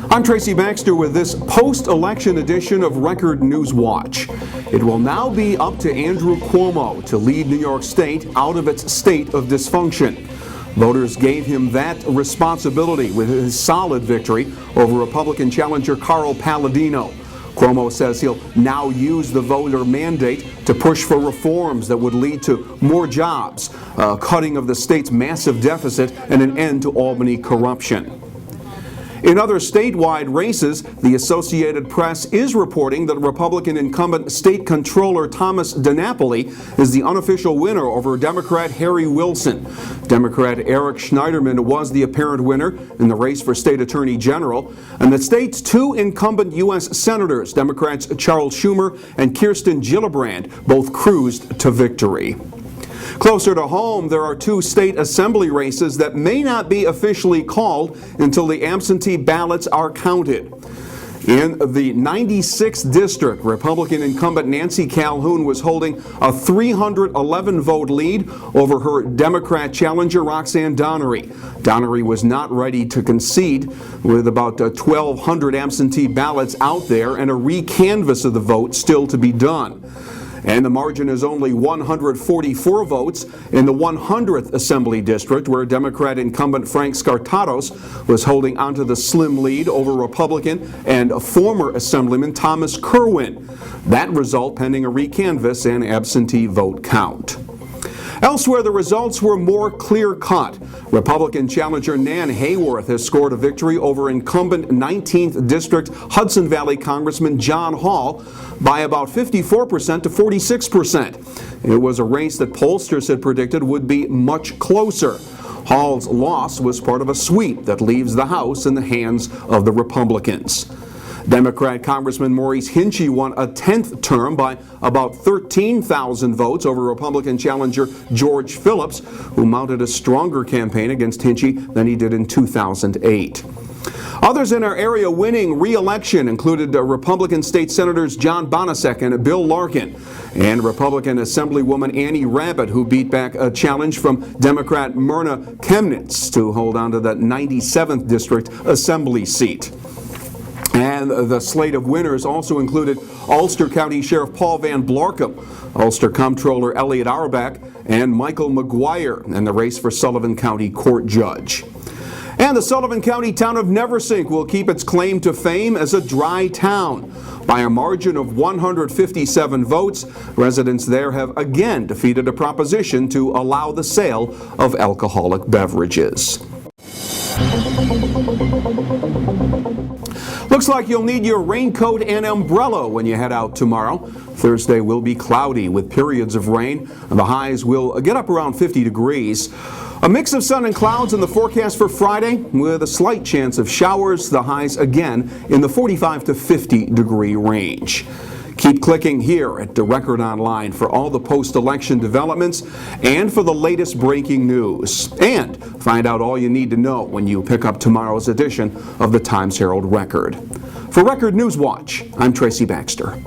I'm Tracy Baxter with this post-election edition of Record Newswatch. It will now be up to Andrew Cuomo to lead New York State out of its state of dysfunction. Voters gave him that responsibility with his solid victory over Republican challenger Carl Palladino. Cuomo says he'll now use the voter mandate to push for reforms that would lead to more jobs, cutting of the state's massive deficit, and an end to Albany corruption. In other statewide races, the Associated Press is reporting that Republican incumbent State Controller Thomas DiNapoli is the unofficial winner over Democrat Harry Wilson. Democrat Eric Schneiderman was the apparent winner in the race for State Attorney General, and the state's two incumbent U.S. Senators, Democrats Charles Schumer and Kirsten Gillibrand, both cruised to victory. Closer to home, there are two state assembly races that may not be officially called until the absentee ballots are counted. In the 96th district, Republican incumbent Nancy Calhoun was holding a 311-vote lead over her Democrat challenger Roxanne Donnery. Donnery was not ready to concede, with about 1,200 absentee ballots out there and a recanvass of the vote still to be done. And the margin is only 144 votes in the 100th Assembly District, where Democrat incumbent Frank Skartatos was holding onto the slim lead over Republican and former Assemblyman Thomas Kerwin. That result pending a recanvass and absentee vote count. Elsewhere, the results were more clear-cut. Republican challenger Nan Hayworth has scored a victory over incumbent 19th District Hudson Valley Congressman John Hall by about 54% to 46%. It was a race that pollsters had predicted would be much closer. Hall's loss was part of a sweep that leaves the House in the hands of the Republicans. Democrat Congressman Maurice Hinchey won a 10th term by about 13,000 votes over Republican challenger George Phillips, who mounted a stronger campaign against Hinchey than he did in 2008. Others in our area winning re-election included Republican State Senators John Bonasek and Bill Larkin, and Republican Assemblywoman Annie Rabbitt, who beat back a challenge from Democrat Myrna Chemnitz to hold on to the 97th District Assembly seat. And the slate of winners also included Ulster County Sheriff Paul Van Blarkum, Ulster Comptroller Elliot Auerbach, and Michael McGuire in the race for Sullivan County Court Judge. And the Sullivan County town of Neversink will keep its claim to fame as a dry town. By a margin of 157 votes, residents there have again defeated a proposition to allow the sale of alcoholic beverages. Looks like you'll need your raincoat and umbrella when you head out tomorrow. Thursday will be cloudy with periods of rain. The highs will get up around 50 degrees. A mix of sun and clouds in the forecast for Friday with a slight chance of showers. The highs again in the 45 to 50 degree range. Keep clicking here at the Record Online for all the post-election developments and for the latest breaking news. And find out all you need to know when you pick up tomorrow's edition of the Times-Herald Record. For Record Newswatch, I'm Tracy Baxter.